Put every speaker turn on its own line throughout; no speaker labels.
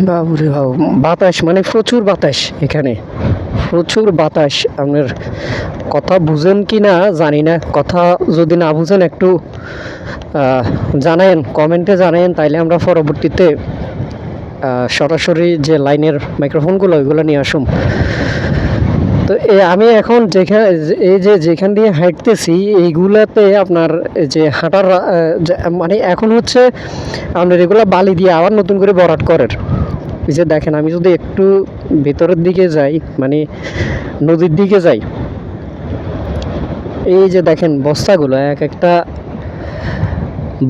বাবুরে বাবু, বাতাস মানে প্রচুর বাতাস এখানে, প্রচুর বাতাস। আপনার কথা বুঝেন কি না জানি না, কথা যদি না বুঝেন একটু জানায়েন, কমেন্টে জানায়েন, তাইলে আমরা পরবর্তীতে সরাসরি যে লাইনের মাইক্রোফোনগুলো ওইগুলো নিয়ে আসুন। তো আমি এখন যেখান দিয়ে হাঁটতেছি এইগুলাতে আপনার যে হাঁটার মানে এখন হচ্ছে আপনার এগুলো বালি দিয়ে আবার নতুন করে ভরাট করার। এই যে দেখেন, আমি যদি একটু ভেতরের দিকে যাই, মানে নদীর দিকে যাই, এই যে দেখেন বস্তাগুলো, এক একটা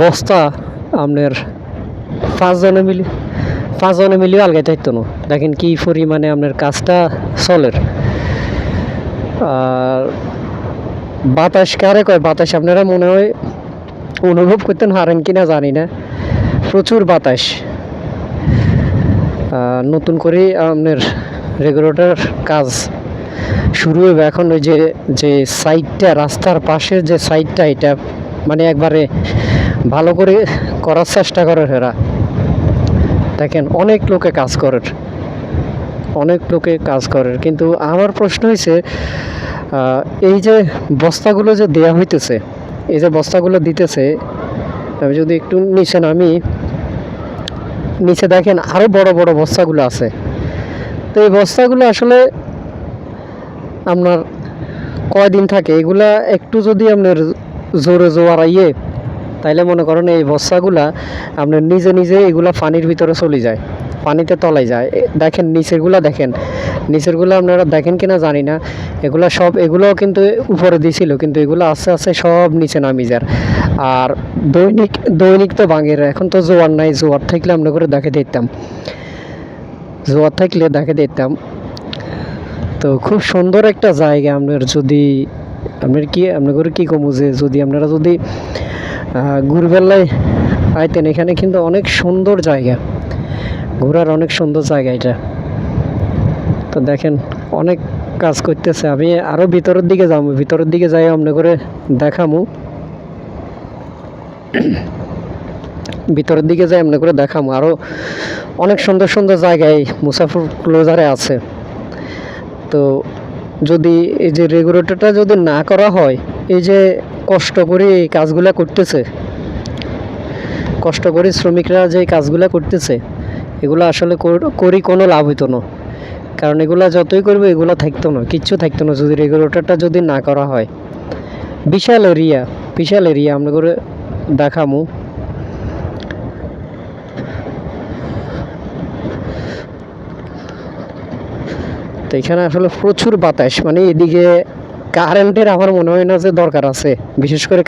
বস্তা আপনার 5 জনে মিলিয়ে আলগাই থাকতো না। দেখেন কি পরিমাণে আপনার কাজটা চলের। আর বাতাস কারে কয় বাতাস, আপনারা মনে হয় অনুভব করতেন হারেন কিনা জানি না, প্রচুর বাতাস। নতুন করে আপনার রেগুলেটর কাজ শুরু হবে এখন। ওই যে সাইডটা, রাস্তার পাশের যে সাইডটা, এটা মানে একবারে ভালো করে করার চেষ্টা করে এরা। দেখেন অনেক লোকে কাজ করে, কিন্তু আমার প্রশ্ন হয়েছে এই যে বস্তাগুলো যে দেয়া হইতেছে, এই যে বস্তাগুলো দিতেছে, আমি যদি একটু নিচে নামি, নিচে দেখেন আরও বড় বড় বস্তাগুলো আছে। তো এই বস্তাগুলো আসলে আপনার কয়দিন থাকে, এগুলা একটু যদি আপনার জোরে জোয়ার আইয়ে, তাইলে মনে করেন এই বস্তাগুলা আপনার নিজে নিজে এগুলা পানির ভিতরে চলে যায়, পানিতে তলায় যায়। দেখেন নিচেরগুলো আপনারা দেখেন কিনা জানি না, এগুলোও কিন্তু উপরে দিছিল, কিন্তু এগুলো আস্তে আস্তে সব নিচে নামি যায়। আর দৈনিক তো ভাঙের, এখন তো জোয়ার নাই, জোয়ার থাকলে আমরা করে দেখে দিতাম। তো খুব সুন্দর একটা জায়গা। আপনার কি কমু, যে যদি আপনারা যদি ঘুরবেলায় আইতেন, এখানে কিন্তু অনেক সুন্দর জায়গা, ঘোরার অনেক সুন্দর জায়গা এটা। তো দেখেন অনেক কাজ করতেছে। আমি আরও ভিতরের দিকে যাই আপনার করে দেখামু, আরও অনেক সুন্দর সুন্দর জায়গায় মুসাফির ক্লোজারে আছে। তো যদি এই যে রেগুলেটরটা যদি না করা হয়, এই যে কষ্ট করে এই কাজগুলা করতেছে, শ্রমিকরা যে কাজগুলা করতেছে, এগুলো আসলে করি কোনো লাভ হইতো না। কারণ এগুলা যতই করবে এগুলো থাকতো না, কিচ্ছু থাকতো না যদি রেগুলেটরটা যদি না করা হয়। বিশাল এরিয়া আমরা করে দেখামু। তো এখানে আসলে প্রচুর বাতাস, মানে এদিকে কারেন্টের আমার মনে হয় না যে দরকার আছে, বিশেষ করে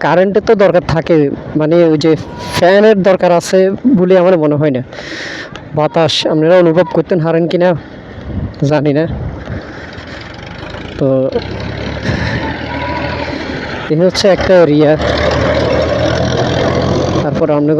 কারেন্টের তো দরকার থাকে, মানে ওই যে ফ্যানের দরকার আছে বলে আমার মনে হয় না। বাতাস আপনারা অনুভব করতেন হারেন কিনা জানি না। তো এই হচ্ছে একটা এরিয়া। তারপর আপনার